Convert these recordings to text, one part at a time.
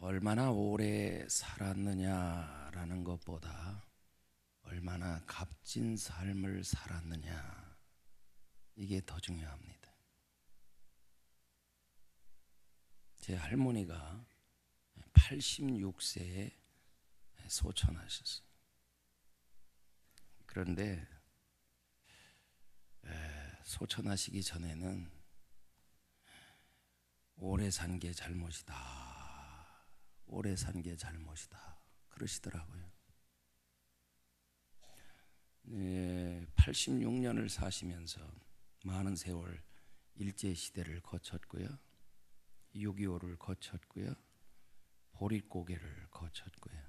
얼마나 오래 살았느냐라는 것보다 얼마나 값진 삶을 살았느냐, 이게 더 중요합니다. 제 할머니가 86세에 소천하셨어요. 그런데 소천하시기 전에는 오래 산 게 잘못이다, 오래 산 게 잘못이다 그러시더라고요. 86년을 사시면서 많은 세월 일제시대를 거쳤고요, 6.25를 거쳤고요, 보릿고개를 거쳤고요.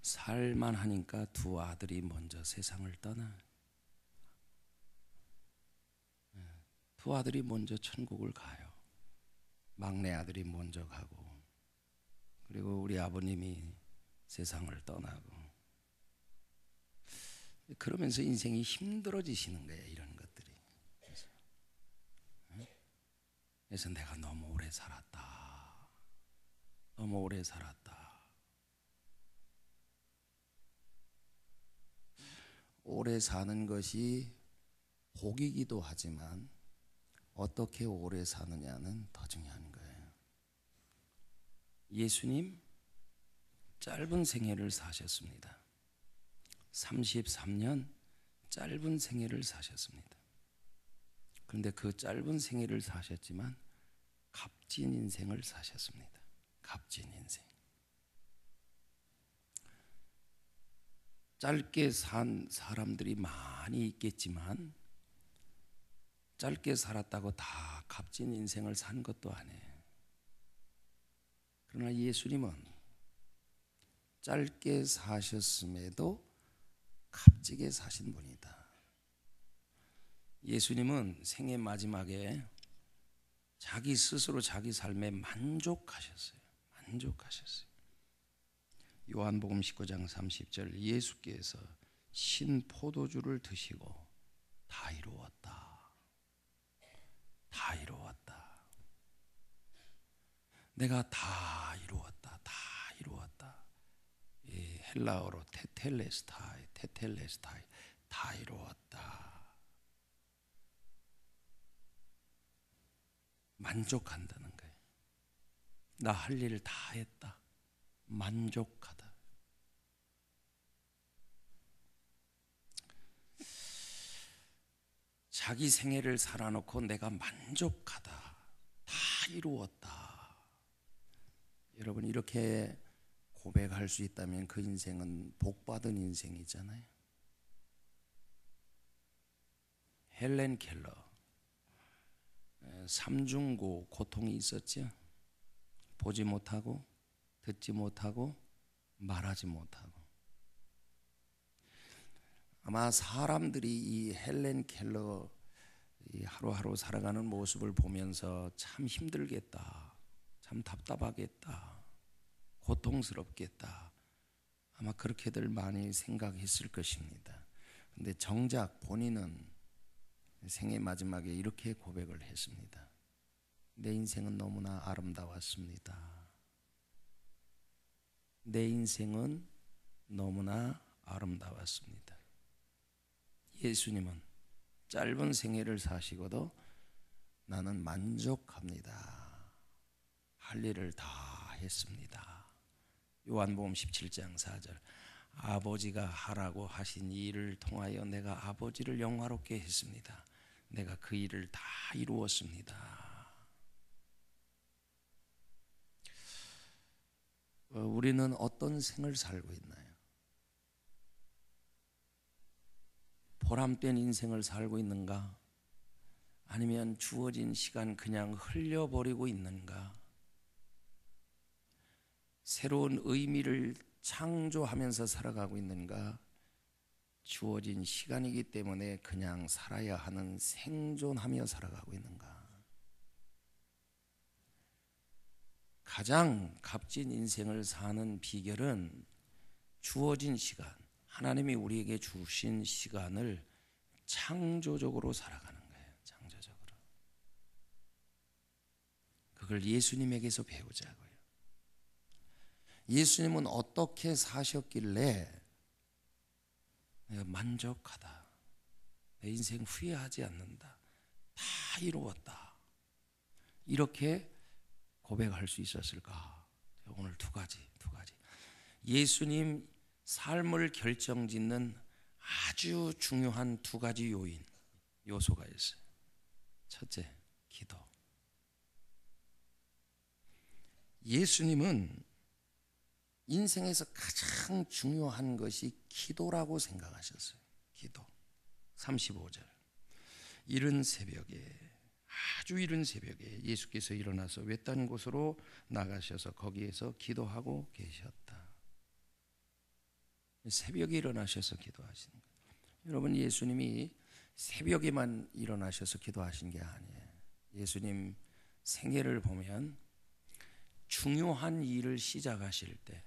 살만 하니까 두 아들이 먼저 세상을 떠나, 두 아들이 먼저 천국을 가요. 막내 아들이 먼저 가고, 그리고 우리 아버님이 세상을 떠나고, 그러면서 인생이 힘들어지시는 거예요, 이런 것들이. 그래서 내가 너무 오래 살았다, 너무 오래 살았다. 오래 사는 것이 복이기도 하지만 어떻게 오래 사느냐는 더 중요한 거예요. 예수님 짧은 생애를 사셨습니다. 33년 짧은 생애를 사셨습니다. 그런데 그 짧은 생애를 사셨지만 값진 인생을 사셨습니다. 값진 인생. 짧게 산 사람들이 많이 있겠지만 짧게 살았다고 다 값진 인생을 산 것도 아니에요. 그러나 예수님은 짧게 사셨음에도 값지게 사신 분이다. 예수님은 생애 마지막에 자기 스스로 자기 삶에 만족하셨어요. 만족하셨어요. 요한복음 19장 30절, 예수께서 신 포도주를 드시고 다 이루었다, 다 이루었다, 내가 다 이루었다, 다 이루었다. 이 헬라어로 테텔레스타이, 테텔레스타이, 다 이루었다. 만족한다는 거예요. 나 할 일을 다 했다, 만족하다. 자기 생애를 살아놓고 내가 만족하다, 다 이루었다. 여러분, 이렇게 고백할 수 있다면 그 인생은 복받은 인생이잖아요. 헬렌 켈러, 삼중고 고통이 있었죠. 보지 못하고, 듣지 못하고, 말하지 못하고. 아마 사람들이 이 헬렌 켈러 이 하루하루 살아가는 모습을 보면서 참 힘들겠다, 참 답답하겠다, 고통스럽겠다, 아마 그렇게들 많이 생각했을 것입니다. 그런데 정작 본인은 생애 마지막에 이렇게 고백을 했습니다. 내 인생은 너무나 아름다웠습니다. 내 인생은 너무나 아름다웠습니다. 예수님은 짧은 생애를 사시고도 나는 만족합니다, 할 일을 다 했습니다. 요한복음 17장 4절, 아버지가 하라고 하신 이 일을 통하여 내가 아버지를 영화롭게 했습니다. 내가 그 일을 다 이루었습니다. 우리는 어떤 생을 살고 있나요? 보람된 인생을 살고 있는가? 아니면 주어진 시간 그냥 흘려버리고 있는가? 새로운 의미를 창조하면서 살아가고 있는가? 주어진 시간이기 때문에 그냥 살아야 하는 생존하며 살아가고 있는가? 가장 값진 인생을 사는 비결은 주어진 시간, 하나님이 우리에게 주신 시간을 창조적으로 살아가는 거예요. 창조적으로. 그걸 예수님에게서 배우자고요. 예수님은 어떻게 사셨길래 내가 만족하다, 내 인생 후회하지 않는다, 다 이루었다, 이렇게 고백할 수 있었을까? 오늘 두 가지. 예수님 삶을 결정짓는 아주 중요한 두 가지 요소가 있어요. 첫째, 기도. 예수님은 인생에서 가장 중요한 것이 기도라고 생각하셨어요. 기도. 35절. 아주 이른 새벽에 예수께서 일어나서 외딴 곳으로 나가셔서 거기에서 기도하고 계셨다. 새벽에 일어나셔서 기도하시는 거예요. 여러분, 예수님이 새벽에만 일어나셔서 기도하신 게 아니에요. 예수님 생애를 보면 중요한 일을 시작하실 때,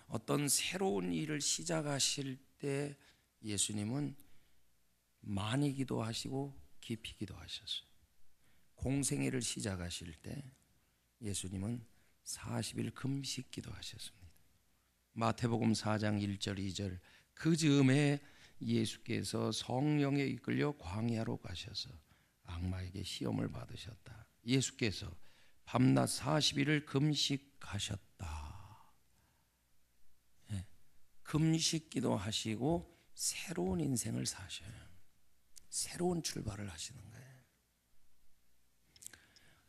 어떤 새로운 일을 시작하실 때 예수님은 많이 기도하시고 깊이 기도하셨어요. 공생애를 시작하실 때 예수님은 40일 금식 기도하셨습니다. 마태복음 4장 1절 2절. 그 즈음에 예수께서 성령에 이끌려 광야로 가셔서 악마에게 시험을 받으셨다. 예수께서 밤낮 40일을 금식하셨다. 금식 기도하시고 새로운 인생을 사셔요. 새로운 출발을 하시는 거예요.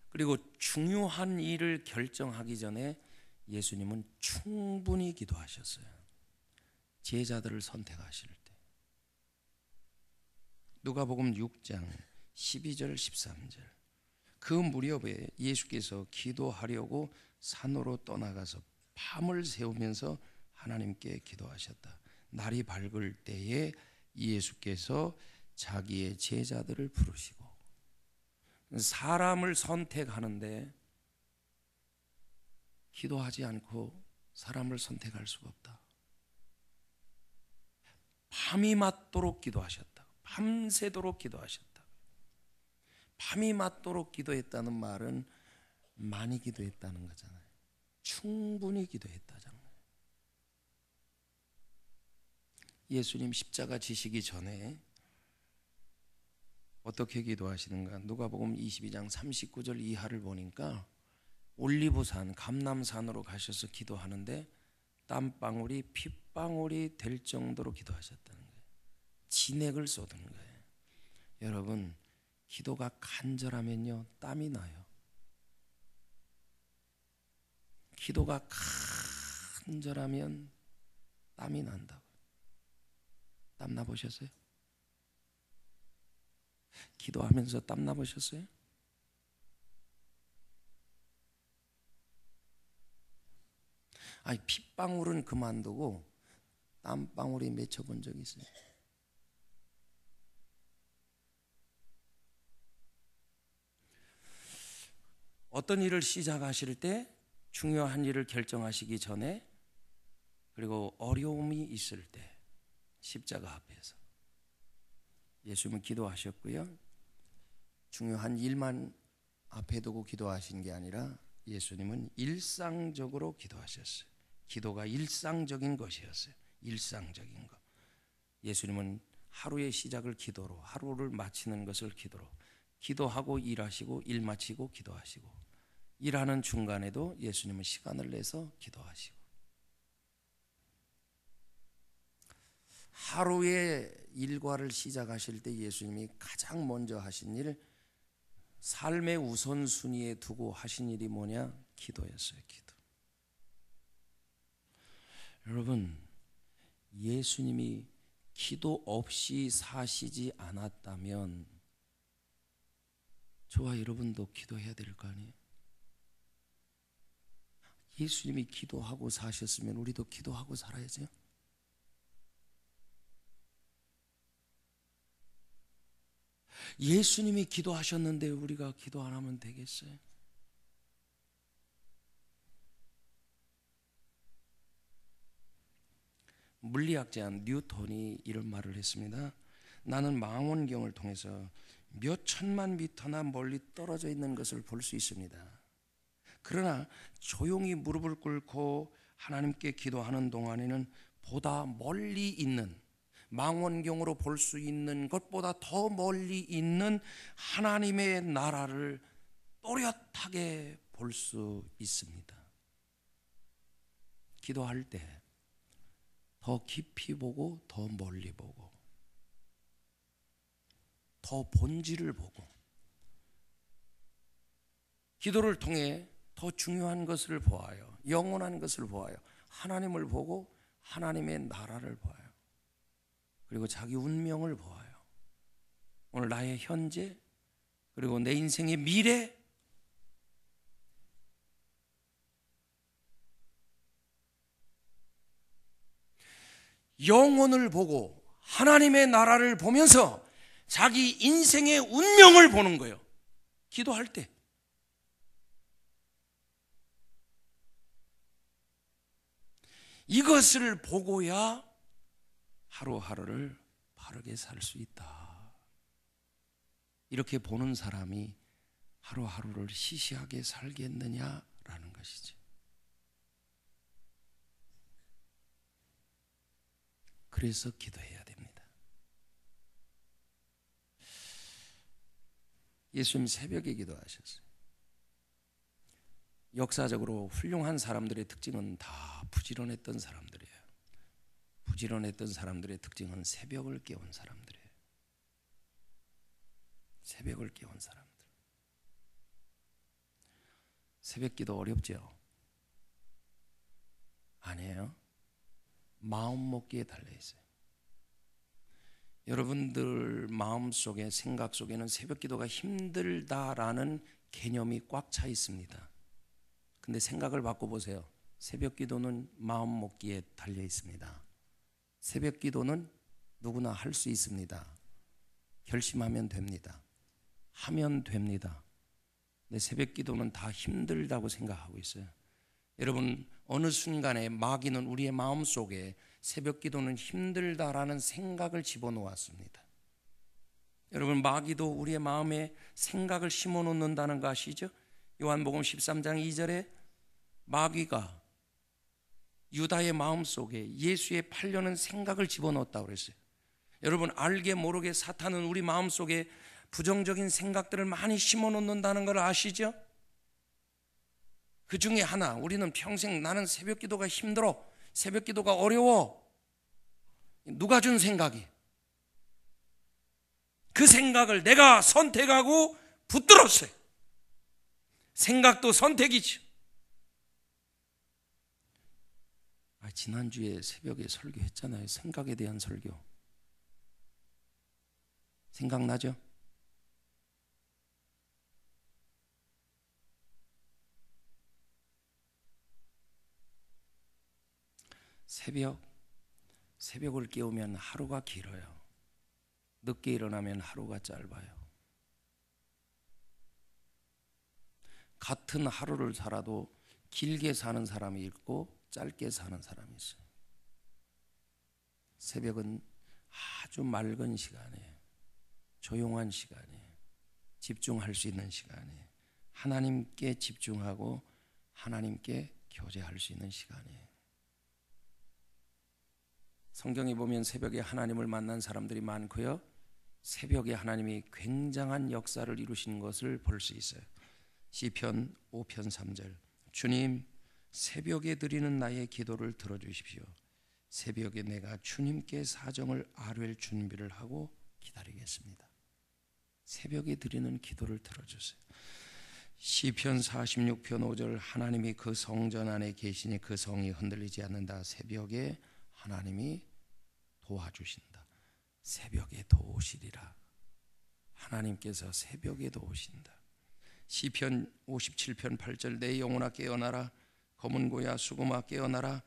그리고 중요한 일을 결정하기 전에 예수님은 충분히 기도하셨어요. 제자들을 선택하실 때. 누가복음 6장 12절 13절. 그 무렵에 예수께서 기도하려고 산으로 떠나가서 밤을 새우면서 하나님께 기도하셨다. 날이 밝을 때에 예수께서 자기의 제자들을 부르시고, 사람을 선택하는데 기도하지 않고 사람을 선택할 수가 없다. 밤이 맞도록 기도하셨다. 밤새도록 기도하셨다. 밤이 맞도록 기도했다는 말은 많이 기도했다는 거잖아요. 충분히 기도했다잖아요. 예수님 십자가 지시기 전에 어떻게 기도하시는가? 누가복음 22장 39절 이하를 보니까 올리브산, 감람산으로 가셔서 기도하는데 땀방울이 핏방울이 될 정도로 기도하셨다는 거예요. 진액을 쏟은 거예요. 여러분, 기도가 간절하면요, 땀이 나요. 기도가 간절하면 땀이 난다고. 땀 나보셨어요? 기도하면서 땀 나보셨어요? 아니, 핏방울은 그만두고 땀방울이 맺혀본 적이 있어요. 어떤 일을 시작하실 때, 중요한 일을 결정하시기 전에, 그리고 어려움이 있을 때 십자가 앞에서 예수님은 기도하셨고요. 중요한 일만 앞에 두고 기도하신 게 아니라 예수님은 일상적으로 기도하셨어요. 기도가 일상적인 것이었어요. 일상적인 것. 예수님은 하루의 시작을 기도로, 하루를 마치는 것을 기도로, 기도하고 일하시고 일 마치고 기도하시고, 일하는 중간에도 예수님은 시간을 내서 기도하시고, 하루의 일과를 시작하실 때 예수님이 가장 먼저 하신 일, 삶의 우선순위에 두고 하신 일이 뭐냐? 기도였어요. 기도. 여러분, 예수님이 기도 없이 사시지 않았다면 저와 여러분도 기도해야 될 거 아니에요? 예수님이 기도하고 사셨으면 우리도 기도하고 살아야죠. 예수님이 기도하셨는데 우리가 기도 안 하면 되겠어요? 물리학자 뉴턴이 이런 말을 했습니다. 나는 망원경을 통해서 몇 천만 미터나 멀리 떨어져 있는 것을 볼 수 있습니다. 그러나 조용히 무릎을 꿇고 하나님께 기도하는 동안에는 보다 멀리 있는, 망원경으로 볼 수 있는 것보다 더 멀리 있는 하나님의 나라를 또렷하게 볼 수 있습니다. 기도할 때 더 깊이 보고 더 멀리 보고 더 본질을 보고 기도를 통해 더 중요한 것을 보아요. 영원한 것을 보아요. 하나님을 보고 하나님의 나라를 보아요. 그리고 자기 운명을 보아요. 오늘 나의 현재 그리고 내 인생의 미래, 영혼을 보고 하나님의 나라를 보면서 자기 인생의 운명을 보는 거예요. 기도할 때. 이것을 보고야 하루하루를 바르게 살 수 있다. 이렇게 보는 사람이 하루하루를 시시하게 살겠느냐라는 것이죠. 그래서 기도해야 됩니다. 예수님 새벽에 기도하셨어요. 역사적으로 훌륭한 사람들의 특징은 다 부지런했던 사람들이에요. 부지런했던 사람들의 특징은 새벽을 깨운 사람들이에요. 새벽을 깨운 사람들. 새벽 기도 어렵죠? 아니에요. 마음 먹기에 달려 있어요. 여러분들 마음속에, 생각 속에는 새벽 기도가 힘들다라는 개념이 꽉 차 있습니다. 근데 생각을 바꿔보세요. 새벽 기도는 마음 먹기에 달려 있습니다. 새벽 기도는 누구나 할 수 있습니다. 결심하면 됩니다. 하면 됩니다. 근데 새벽 기도는 다 힘들다고 생각하고 있어요. 여러분, 어느 순간에 마귀는 우리의 마음속에 새벽 기도는 힘들다라는 생각을 집어넣었습니다. 여러분, 마귀도 우리의 마음에 생각을 심어놓는다는 거 아시죠? 요한복음 13장 2절에 마귀가 유다의 마음속에 예수의 팔려는 생각을 집어넣었다고 그랬어요. 여러분, 알게 모르게 사탄은 우리 마음속에 부정적인 생각들을 많이 심어놓는다는 걸 아시죠? 그 중에 하나, 우리는 평생 나는 새벽 기도가 힘들어, 새벽 기도가 어려워. 누가 준 생각이? 그 생각을 내가 선택하고 붙들었어요. 생각도 선택이죠. 지난주에 새벽에 설교했잖아요. 생각에 대한 설교. 생각나죠? 새벽을 깨우면 하루가 길어요. 늦게 일어나면 하루가 짧아요. 같은 하루를 살아도 길게 사는 사람이 있고 짧게 사는 사람이 있어요. 새벽은 아주 맑은 시간이에요. 조용한 시간이에요. 집중할 수 있는 시간이에요. 하나님께 집중하고 하나님께 교제할 수 있는 시간이에요. 성경에 보면 새벽에 하나님을 만난 사람들이 많고요, 새벽에 하나님이 굉장한 역사를 이루신 것을 볼 수 있어요. 시편 5편 3절, 주님, 새벽에 드리는 나의 기도를 들어주십시오. 새벽에 내가 주님께 사정을 아뢰 준비를 하고 기다리겠습니다. 새벽에 드리는 기도를 들어주세요. 시편 46편 5절, 하나님이 그 성전 안에 계시니 그 성이 흔들리지 않는다. 새벽에 하나님이 도와주신다. 새벽에 도우시리라. 하나님께서 새벽에도 오신다. 시편 57편 8절, 내 영혼아 깨어나라. 검은 고야 수금아 깨어나라.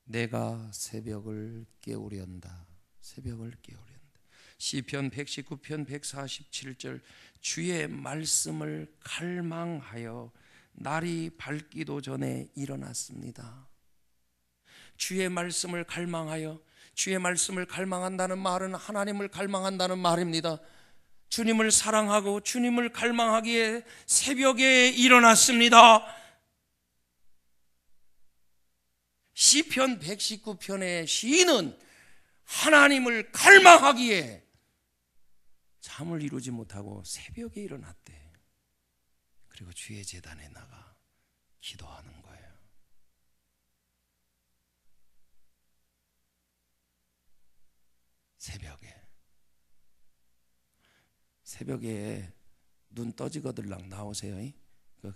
내가 새벽을 깨우련다. 새벽을 깨우련다. 시편 119편 147절, 주의 말씀을 갈망하여 날이 밝기도 전에 일어났습니다. 주의 말씀을 갈망하여, 주의 말씀을 갈망한다는 말은 하나님을 갈망한다는 말입니다. 주님을 사랑하고 주님을 갈망하기에 새벽에 일어났습니다. 시편 119편의 시인은 하나님을 갈망하기에 잠을 이루지 못하고 새벽에 일어났대. 그리고 주의 제단에 나가 기도하는 거예요. 새벽에 눈 떠지거들랑 나오세요.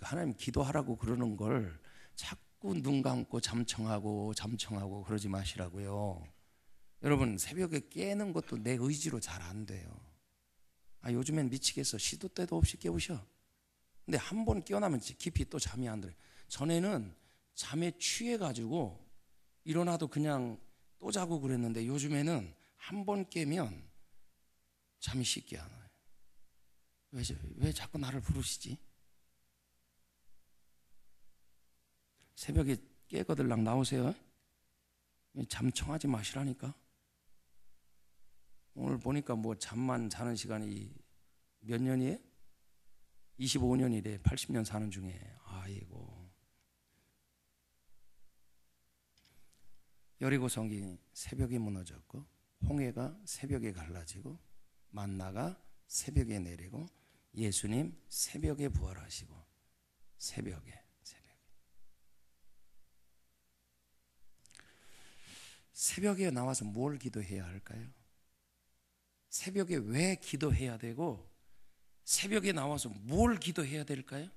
하나님 기도하라고 그러는 걸 자꾸 눈 감고 잠청하고 그러지 마시라고요. 여러분, 새벽에 깨는 것도 내 의지로 잘 안 돼요. 요즘엔 미치겠어. 시도 때도 없이 깨우셔. 근데 한 번 깨어나면 깊이 또 잠이 안 들어요. 전에는 잠에 취해가지고 일어나도 그냥 또 자고 그랬는데 요즘에는 한 번 깨면 잠이 쉽게 안 와요. 왜 자꾸 나를 부르시지? 새벽에 깨거들랑 나오세요. 잠청하지 마시라니까. 오늘 보니까 뭐 잠만 자는 시간이 몇 년이에요? 25년이래. 80년 사는 중에. 아이고. 여리고성이 새벽에 무너졌고, 홍해가 새벽에 갈라지고, 만나가 새벽에 내리고, 예수님 새벽에 부활하시고, 새벽에 나와서 뭘 기도해야 할까요? 새벽에 왜 기도해야 되고 새벽에 나와서 뭘 기도해야 될까요?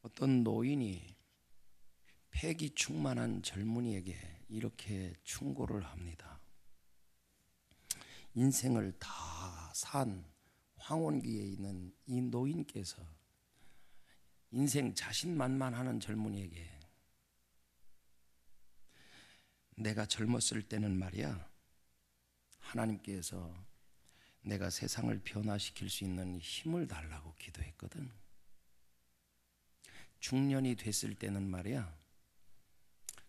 어떤 노인이 패기 충만한 젊은이에게 이렇게 충고를 합니다. 인생을 다 산 황혼기에 있는 이 노인께서 인생 자신만만하는 젊은이에게, 내가 젊었을 때는 말이야, 하나님께서 내가 세상을 변화시킬 수 있는 힘을 달라고 기도했거든. 중년이 됐을 때는 말이야,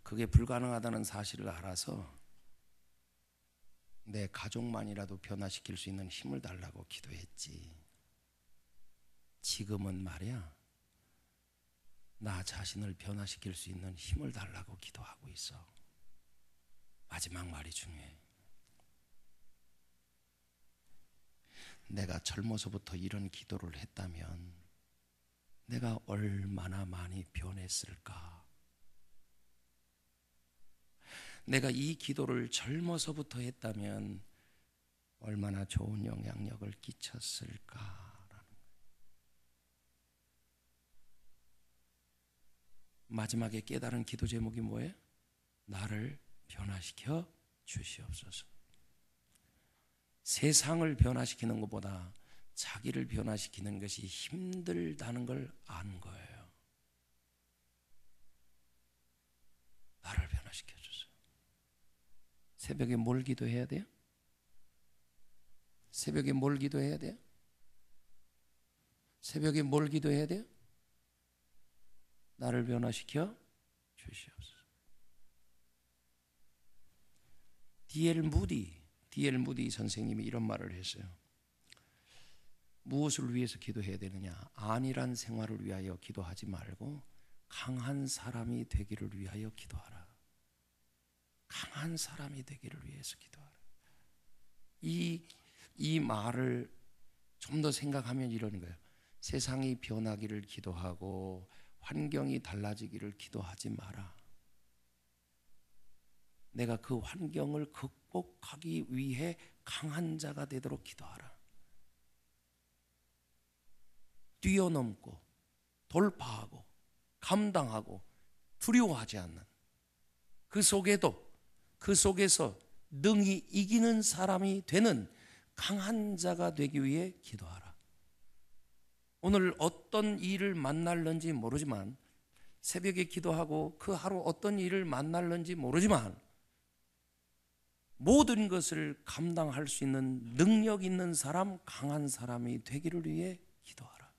그게 불가능하다는 사실을 알아서 내 가족만이라도 변화시킬 수 있는 힘을 달라고 기도했지. 지금은 말이야, 나 자신을 변화시킬 수 있는 힘을 달라고 기도하고 있어. 마지막 말이 중요해. 내가 젊어서부터 이런 기도를 했다면 내가 얼마나 많이 변했을까. 내가 이 기도를 젊어서부터 했다면 얼마나 좋은 영향력을 끼쳤을까. 마지막에 깨달은 기도 제목이 뭐예요? 나를 변화시켜 주시옵소서. 세상을 변화시키는 것보다 자기를 변화시키는 것이 힘들다는 걸 아는 거예요. 나를 변화시켜 주세요. 새벽에 뭘 기도해야 돼요? 새벽에 뭘 기도해야 돼요? 새벽에 뭘 기도해야 돼요? 나를 변화시켜 주시옵소서. D.L. 무디 선생님이 이런 말을 했어요. 무엇을 위해서 기도해야 되느냐? 안일한 생활을 위하여 기도하지 말고 강한 사람이 되기를 위하여 기도하라. 강한 사람이 되기를 위해서 기도하라. 이 말을 좀 더 생각하면 이러는 거예요. 세상이 변하기를 기도하고 환경이 달라지기를 기도하지 마라. 내가 그 환경을 극복하기 위해 강한 자가 되도록 기도하라. 뛰어넘고 돌파하고 감당하고 두려워하지 않는, 그 속에서 능히 이기는 사람이 되는 강한 자가 되기 위해 기도하라. 오늘 어떤 일을 만날는지 모르지만, 새벽에 기도하고 그 하루 어떤 일을 만날는지 모르지만 모든 것을 감당할 수 있는 능력 있는 사람, 강한 사람이 되기를 위해 기도하라.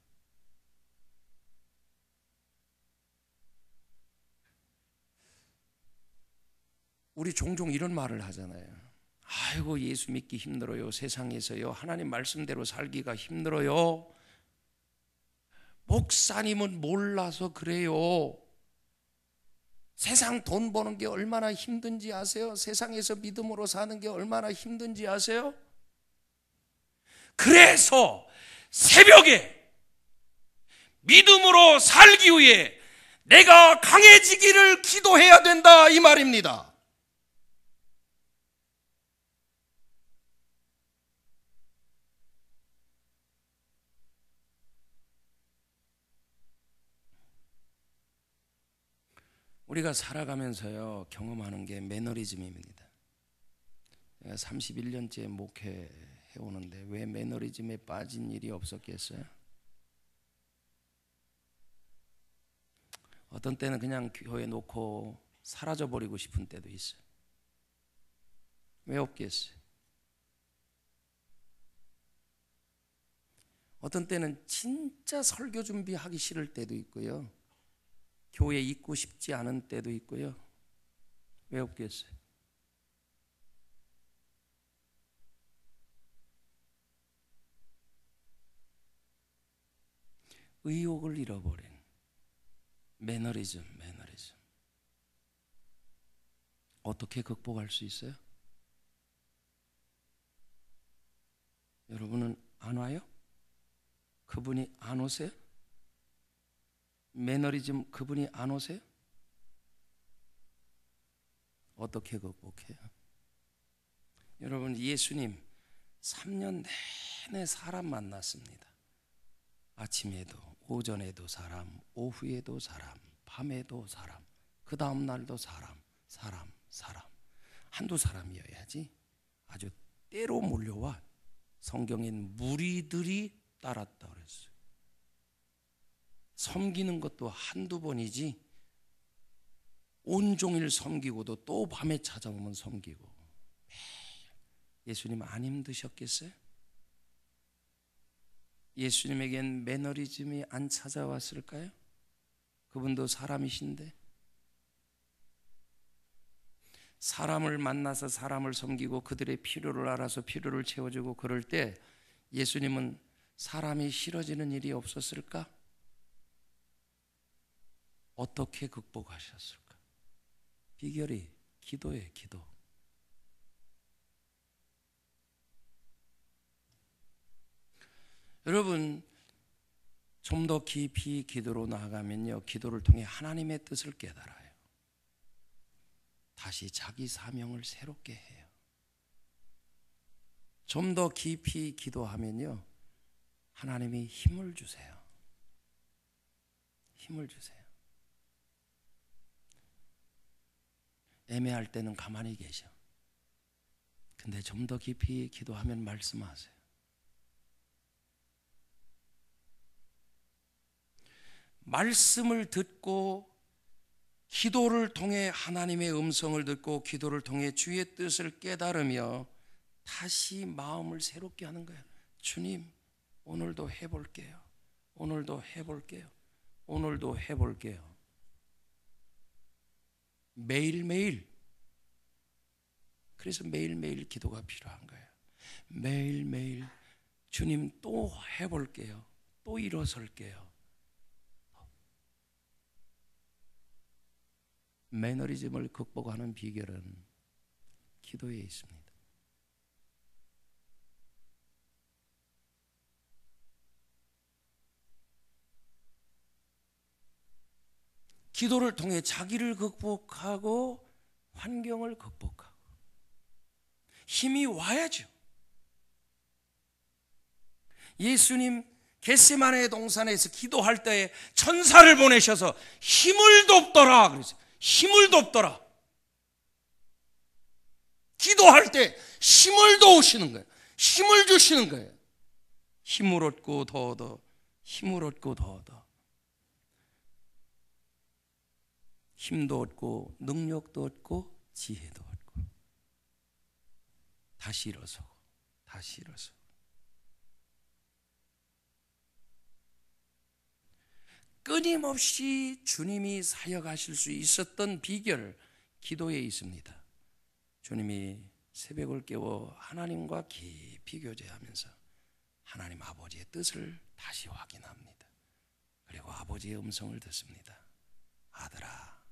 우리 종종 이런 말을 하잖아요. 아이고, 예수 믿기 힘들어요. 세상에서요, 하나님 말씀대로 살기가 힘들어요. 목사님은 몰라서 그래요. 세상 돈 버는 게 얼마나 힘든지 아세요? 세상에서 믿음으로 사는 게 얼마나 힘든지 아세요? 그래서 새벽에 믿음으로 살기 위해 내가 강해지기를 기도해야 된다, 이 말입니다. 우리가 살아가면서요, 경험하는 게 매너리즘입니다. 제가 31년째 목회해 오는데 왜 매너리즘에 빠진 일이 없었겠어요? 어떤 때는 그냥 교회 놓고 사라져버리고 싶은 때도 있어요. 왜 없겠어요? 어떤 때는 진짜 설교 준비하기 싫을 때도 있고요. 교회 있고 싶지 않은 때도 있고요. 왜 없겠어요? 의욕을 잃어버린 매너리즘. 어떻게 극복할 수 있어요? 여러분은 안 와요? 그분이 안 오세요? 매너리즘 그분이 안 오세요? 어떻게 극복해요? 여러분, 예수님 3년 내내 사람 만났습니다. 아침에도, 오전에도 사람, 오후에도 사람, 밤에도 사람, 그 다음 날도 사람. 한두 사람이어야지 아주 때로 몰려와 성경엔 무리들이 따랐다 그랬어요. 섬기는 것도 한두 번이지 온종일 섬기고도 또 밤에 찾아오면 섬기고. 예수님 안 힘드셨겠어요? 예수님에겐 매너리즘이 안 찾아왔을까요? 그분도 사람이신데. 사람을 만나서 사람을 섬기고 그들의 필요를 알아서 필요를 채워주고 그럴 때 예수님은 사람이 싫어지는 일이 없었을까? 어떻게 극복하셨을까? 비결이 기도예요, 기도. 여러분, 좀 더 깊이 기도로 나아가면요, 기도를 통해 하나님의 뜻을 깨달아요. 다시 자기 사명을 새롭게 해요. 좀 더 깊이 기도하면요, 하나님이 힘을 주세요. 힘을 주세요. 애매할 때는 가만히 계셔. 근데 좀 더 깊이 기도하면 말씀하세요. 말씀을 듣고 기도를 통해 하나님의 음성을 듣고 기도를 통해 주의 뜻을 깨달으며 다시 마음을 새롭게 하는 거예요. 주님, 오늘도 해볼게요. 오늘도 해볼게요. 오늘도 해볼게요. 매일매일. 그래서 매일매일 기도가 필요한 거예요. 매일매일 주님 또 해볼게요. 또 일어설게요. 매너리즘을 극복하는 비결은 기도에 있습니다. 기도를 통해 자기를 극복하고 환경을 극복하고 힘이 와야죠. 예수님 겟세마네 동산에서 기도할 때에 천사를 보내셔서 힘을 돕더라 그랬어요. 힘을 돕더라. 기도할 때 힘을 도우시는 거예요. 힘을 주시는 거예요. 힘을 얻고 더 얻어. 힘을 얻고 더 얻어. 힘도 얻고 능력도 얻고 지혜도 얻고 다시 일어서고 다시 일어서고. 끊임없이 주님이 사역하실 수 있었던 비결, 기도에 있습니다. 주님이 새벽을 깨워 하나님과 깊이 교제하면서 하나님 아버지의 뜻을 다시 확인합니다. 그리고 아버지의 음성을 듣습니다. 아들아,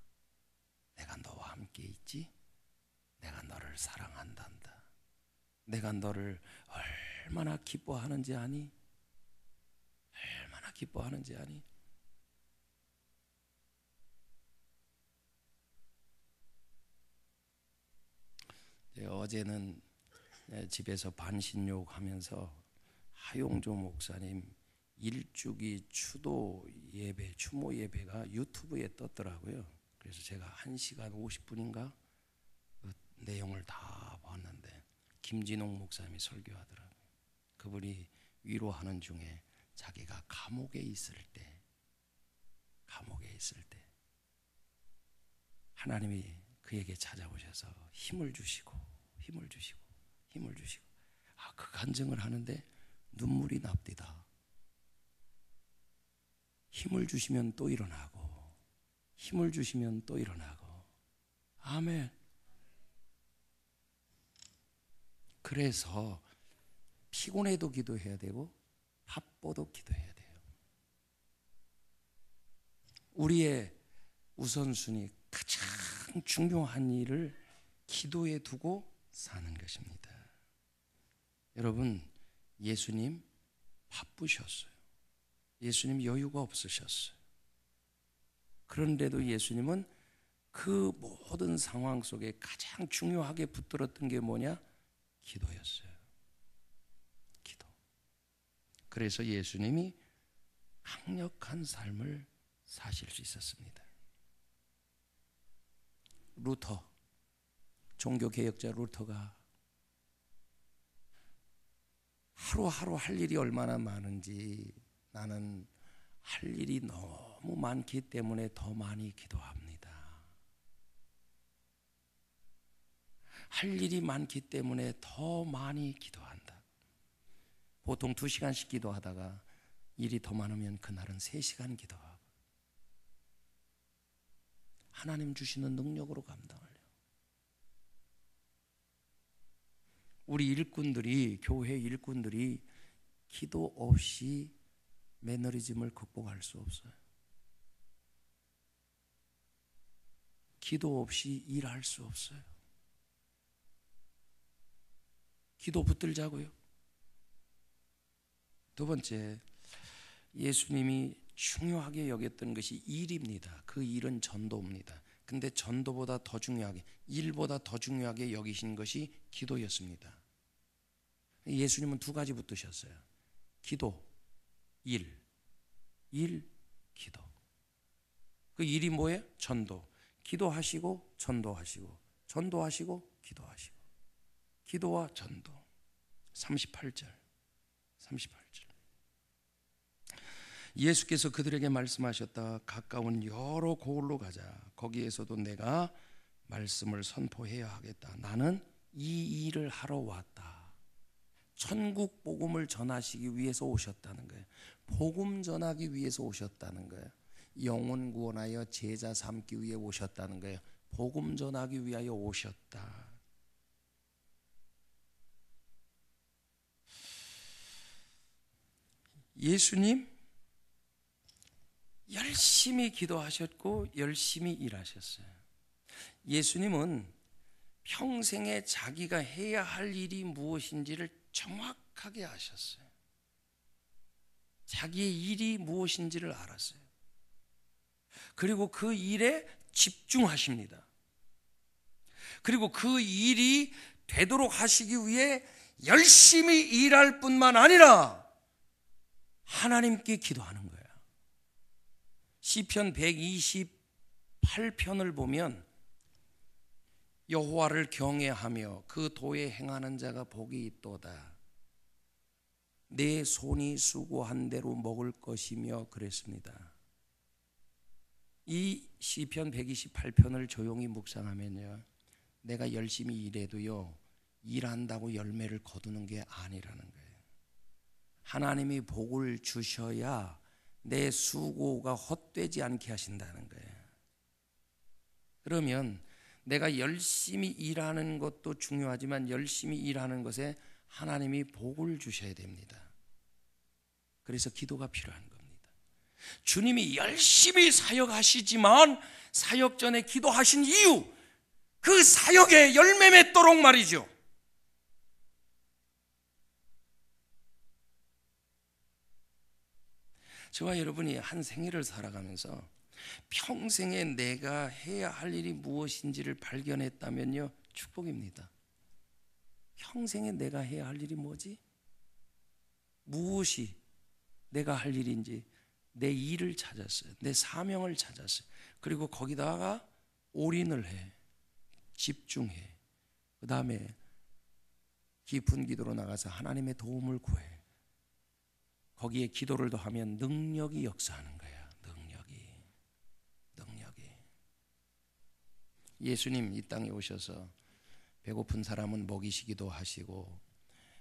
내가 너와 함께 있지? 내가 너를 사랑한단다. 내가 너를 얼마나 기뻐하는지 아니? 얼마나 기뻐하는지 아니? 어제는 집에서 반신욕 하면서 하용조 목사님 일주기 추도 예배, 추모 예배가 유튜브에 떴더라고요. 그래서 제가 1시간 50분인가 그 내용을 다 봤는데 김진홍 목사님이 설교하더라고요. 그분이 위로하는 중에 자기가 감옥에 있을 때 하나님이 그에게 찾아오셔서 힘을 주시고 그 간증을 하는데 눈물이 납디다. 힘을 주시면 또 일어나고, 힘을 주시면 또 일어나고. 아멘. 그래서 피곤해도 기도해야 되고 바빠도 기도해야 돼요. 우리의 우선순위, 가장 중요한 일을 기도에 두고 사는 것입니다. 여러분, 예수님 바쁘셨어요. 예수님 여유가 없으셨어요. 그런데도 예수님은 그 모든 상황 속에 가장 중요하게 붙들었던 게 뭐냐? 기도였어요. 기도. 그래서 예수님이 강력한 삶을 사실 수 있었습니다. 루터, 종교개혁자 루터가 하루하루 할 일이 얼마나 많은지, 나는 할 일이 너무 많기 때문에 더 많이 기도합니다. 할 일이 많기 때문에 더 많이 기도한다. 보통 2시간씩 기도하다가 일이 더 많으면 그날은 3시간 기도하고 하나님 주시는 능력으로 감당하려고. 우리 일꾼들이, 교회 일꾼들이 기도 없이 매너리즘을 극복할 수 없어요. 기도 없이 일할 수 없어요. 기도 붙들자고요. 두 번째, 예수님이 중요하게 여겼던 것이 일입니다. 그 일은 전도입니다. 근데 전도보다 더 중요하게, 일보다 더 중요하게 여기신 것이 기도였습니다. 예수님은 2가지 붙드셨어요. 기도, 일, 기도. 그 일이 뭐예요? 전도. 기도하시고 전도하시고, 전도하시고 기도하시고. 기도와 전도. 38절. 예수께서 그들에게 말씀하셨다. 가까운 여러 고을로 가자. 거기에서도 내가 말씀을 선포해야 하겠다. 나는 이 일을 하러 왔다. 천국 복음을 전하시기 위해서 오셨다는 거예요. 복음 전하기 위해서 오셨다는 거예요. 영혼 구원하여 제자 삼기 위해 오셨다는 거예요. 복음 전하기 위하여 오셨다. 예수님 열심히 기도하셨고 열심히 일하셨어요. 예수님은 평생에 자기가 해야 할 일이 무엇인지를 정확하게 아셨어요. 자기의 일이 무엇인지를 알았어요. 그리고 그 일에 집중하십니다. 그리고 그 일이 되도록 하시기 위해 열심히 일할 뿐만 아니라 하나님께 기도하는 거예요. 시편 128편을 보면 여호와를 경외하며 그 도에 행하는 자가 복이 있도다. 내 손이 수고한 대로 먹을 것이며 그랬습니다. 이 시편 128편을 조용히 묵상하면요, 내가 열심히 일해도요, 일한다고 열매를 거두는 게 아니라는 거예요. 하나님이 복을 주셔야 내 수고가 헛되지 않게 하신다는 거예요. 그러면 내가 열심히 일하는 것도 중요하지만 열심히 일하는 것에 하나님이 복을 주셔야 됩니다. 그래서 기도가 필요한 겁니다. 주님이 열심히 사역하시지만 사역 전에 기도하신 이유, 그 사역에 열매 맺도록 말이죠. 저와 여러분이 한 생애를 살아가면서 평생에 내가 해야 할 일이 무엇인지를 발견했다면요, 축복입니다. 평생에 내가 해야 할 일이 뭐지? 무엇이 내가 할 일인지 내 일을 찾았어요. 내 사명을 찾았어요. 그리고 거기다가 올인을 해. 집중해. 그 다음에 깊은 기도로 나가서 하나님의 도움을 구해. 거기에 기도를 더하면 능력이 역사하는 거야. 능력이. 예수님 이 땅에 오셔서 배고픈 사람은 먹이시기도 하시고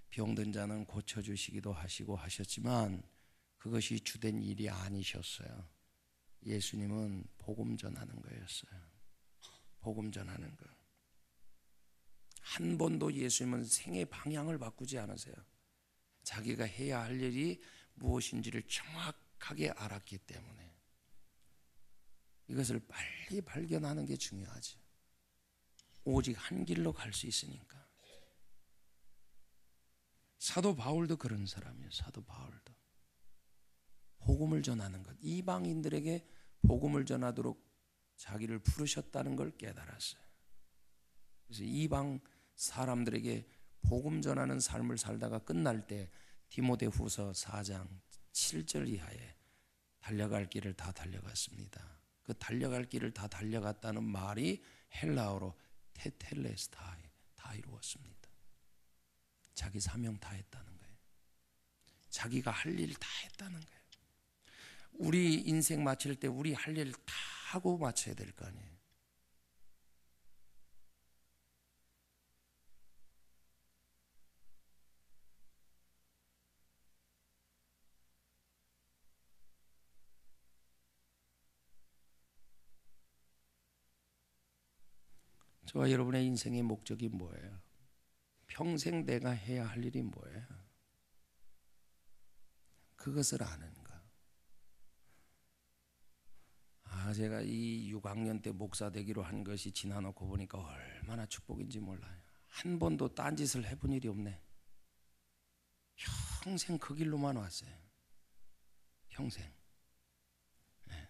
병든 자는 고쳐주시기도 하시고 하셨지만 그것이 주된 일이 아니셨어요. 예수님은 복음 전하는 거였어요. 복음 전하는 거. 한 번도 예수님은 생애 방향을 바꾸지 않으세요. 자기가 해야 할 일이 무엇인지를 정확하게 알았기 때문에 이것을 빨리 발견하는 게 중요하죠. 오직 한 길로 갈 수 있으니까. 사도 바울도 그런 사람이에요. 사도 바울도 복음을 전하는 것, 이방인들에게 복음을 전하도록 자기를 부르셨다는 걸 깨달았어요. 그래서 이방 사람들에게 복음 전하는 삶을 살다가 끝날 때 디모데후서 4장 7절 이하에 달려갈 길을 다 달려갔습니다. 그 달려갈 길을 다 달려갔다는 말이 헬라어로 테텔레스타이, 다 이루었습니다. 자기 사명 다 했다는 거예요. 자기가 할 일 다 했다는 거예요. 우리 인생 마칠 때 우리 할 일 다 하고 마쳐야 될 거 아니에요. 저와 여러분의 인생의 목적이 뭐예요? 평생 내가 해야 할 일이 뭐예요? 그것을 아는 거. 제가 이 6학년 때 목사 되기로 한 것이 지나놓고 보니까 얼마나 축복인지 몰라요. 한 번도 딴짓을 해본 일이 없네. 평생 그 길로만 왔어요. 평생. 네.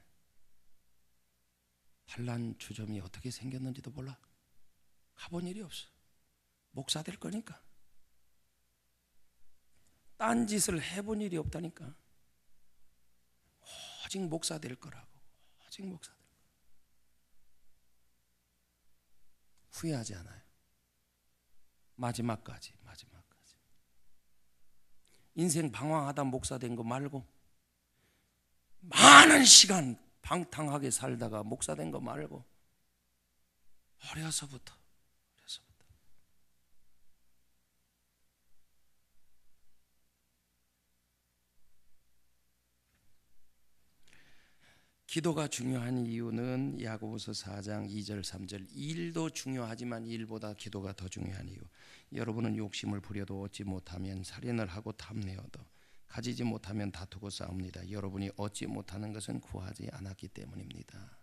반란 주점이 어떻게 생겼는지도 몰라. 가본 일이 없어. 목사 될 거니까. 딴짓을 해본 일이 없다니까. 오직 목사 될 거라고. 오직 목사 될 거라고. 후회하지 않아요. 마지막까지. 인생 방황하다 목사 된 거 말고 많은 시간 방탕하게 살다가 목사 된 거 말고 어려서부터 기도가 중요한 이유는 야고보서 4장 2절 3절, 일도 중요하지만 일보다 기도가 더 중요한 이유. 여러분은 욕심을 부려도 얻지 못하면 살인을 하고 탐내어도 가지지 못하면 다투고 싸웁니다. 여러분이 얻지 못하는 것은 구하지 않았기 때문입니다.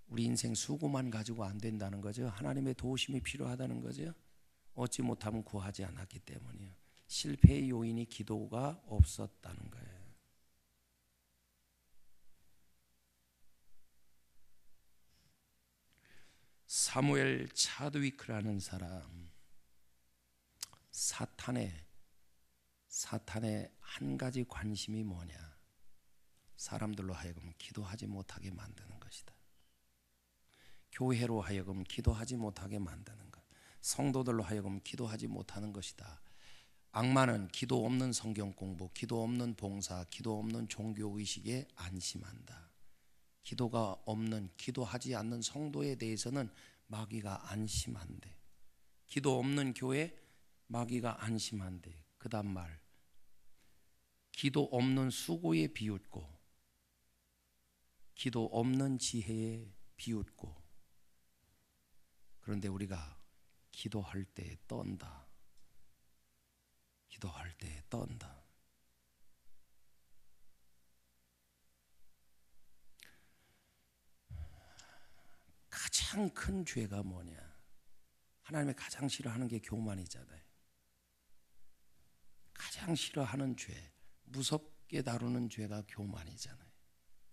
우리 인생 수고만 가지고 안 된다는 거죠. 하나님의 도우심이 필요하다는 거죠. 얻지 못하면 구하지 않았기 때문이에요. 실패의 요인이 기도가 없었다는 거예요. 사무엘 차드위크라는 사람, 사탄의 한 가지 관심이 뭐냐? 사람들로 하여금 기도하지 못하게 만드는 것이다. 교회로 하여금 기도하지 못하게 만드는 것, 성도들로 하여금 기도하지 못하는 것이다. 악마는 기도 없는 성경 공부, 기도 없는 봉사, 기도 없는 종교의식에 안심한다. 기도가 없는, 기도하지 않는 성도에 대해서는 마귀가 안심한대. 기도 없는 교회, 마귀가 안심한대. 그 다음 말, 기도 없는 수고에 비웃고 기도 없는 지혜에 비웃고. 그런데 우리가 기도할 때 떤다. 기도할 때 떤다. 가장 큰 죄가 뭐냐? 하나님이 가장 싫어하는 게 교만이잖아요. 가장 싫어하는 죄, 무섭게 다루는 죄가 교만이잖아요.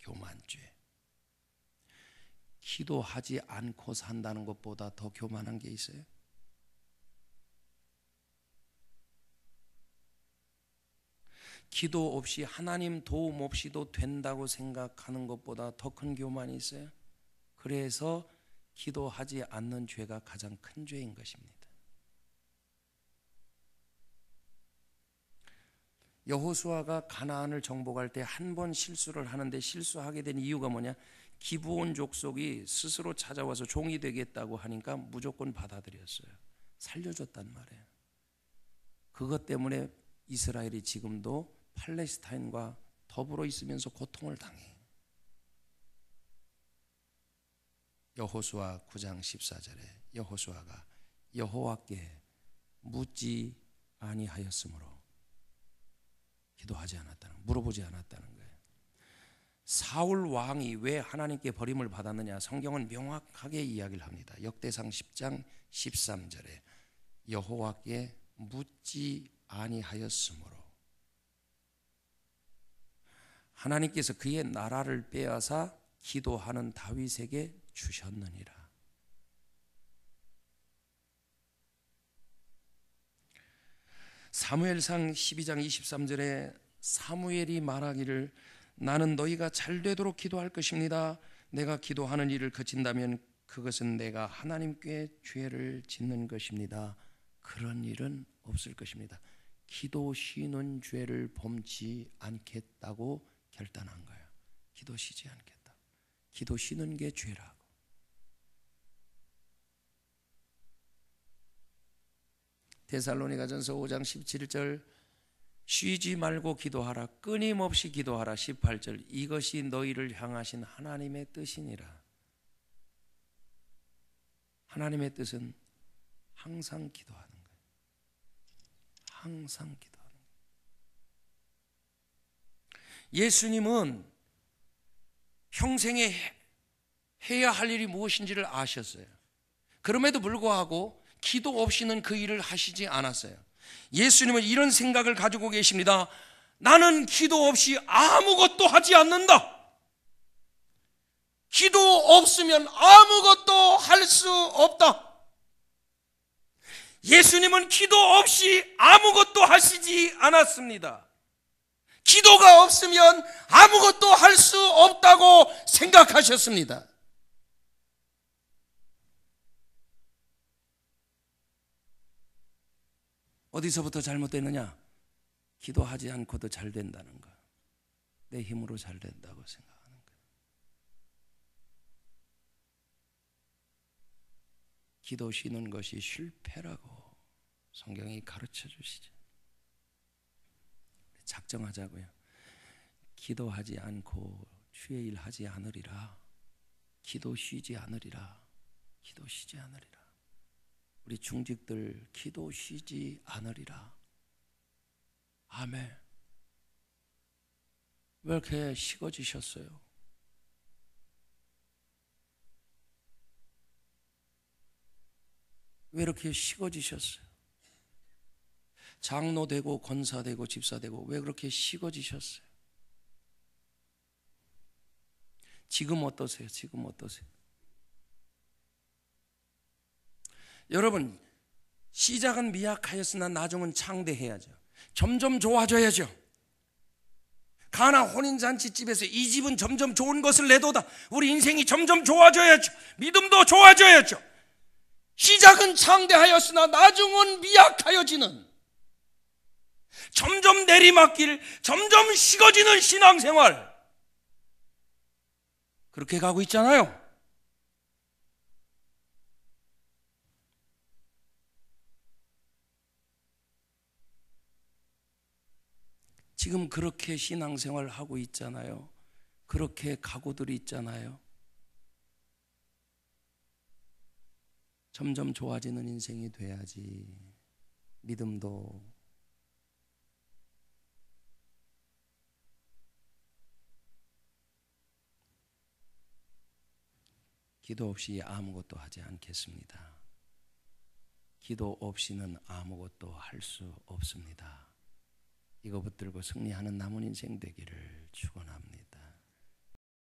교만죄. 기도하지 않고 산다는 것보다 더 교만한 게 있어요? 기도 없이 하나님 도움 없이도 된다고 생각하는 것보다 더 큰 교만이 있어요? 그래서 기도하지 않는 죄가 가장 큰 죄인 것입니다. 여호수아가 가나안을 정복할 때 한 번 실수를 하는데 실수하게 된 이유가 뭐냐? 기브온 족속이 스스로 찾아와서 종이 되겠다고 하니까 무조건 받아들였어요. 살려줬단 말이에요. 그것 때문에 이스라엘이 지금도 팔레스타인과 더불어 있으면서 고통을 당해. 여호수아 9장 14절에 여호수아가 여호와께 묻지 아니하였으므로 기도하지 않았다는, 물어보지 않았다는 거예요. 사울 왕이 왜 하나님께 버림을 받았느냐? 성경은 명확하게 이야기를 합니다. 역대상 10장 13절에 여호와께 묻지 아니하였으므로 하나님께서 그의 나라를 빼앗아 기도하는 다윗에게 주셨느니라. 사무엘상 12장 23절에 사무엘이 말하기를 나는 너희가 잘 되도록 기도할 것입니다. 내가 기도하는 일을 그친다면 그것은 내가 하나님께 죄를 짓는 것입니다. 그런 일은 없을 것입니다. 기도 쉬는 죄를 범치 않겠다고 결단한 거예요. 기도 쉬지 않겠다. 기도 쉬는 게 죄라고. 데살로니가전서 5장 17절 쉬지 말고 기도하라 끊임없이 기도하라 18절 이것이 너희를 향하신 하나님의 뜻이니라. 하나님의 뜻은 항상 기도하는 거예요. 항상 기도하는 거예요. 예수님은 평생에 해야 할 일이 무엇인지를 아셨어요. 그럼에도 불구하고 기도 없이는 그 일을 하시지 않았어요. 예수님은 이런 생각을 가지고 계십니다. 나는 기도 없이 아무것도 하지 않는다. 기도 없으면 아무것도 할 수 없다. 예수님은 기도 없이 아무것도 하시지 않았습니다. 기도가 없으면 아무것도 할 수 없다고 생각하셨습니다. 어디서부터 잘못됐느냐? 기도하지 않고도 잘 된다는 거. 내 힘으로 잘 된다고 생각하는 거. 기도 쉬는 것이 실패라고 성경이 가르쳐 주시죠. 작정하자고요. 기도하지 않고 주의 일 하지 않으리라. 기도 쉬지 않으리라. 기도 쉬지 않으리라. 우리 중직들 기도 쉬지 않으리라. 아멘. 왜 이렇게 식어지셨어요? 왜 이렇게 식어지셨어요? 장로 되고 권사 되고 집사 되고 왜 그렇게 식어지셨어요? 지금 어떠세요? 지금 어떠세요? 여러분, 시작은 미약하였으나 나중은 창대해야죠. 점점 좋아져야죠. 가나 혼인잔치집에서 이 집은 점점 좋은 것을 내도다. 우리 인생이 점점 좋아져야죠. 믿음도 좋아져야죠. 시작은 창대하였으나 나중은 미약하여지는, 점점 내리막길, 점점 식어지는 신앙생활, 그렇게 가고 있잖아요. 지금 그렇게 신앙생활 하고 있잖아요. 그렇게 각오들이 있잖아요. 점점 좋아지는 인생이 돼야지 믿음도 기도 없이 아무것도 하지 않겠습니다. 기도 없이는 아무것도 할 수 없습니다. 이거 붙들고 승리하는 남은 인생 되기를 축원합니다.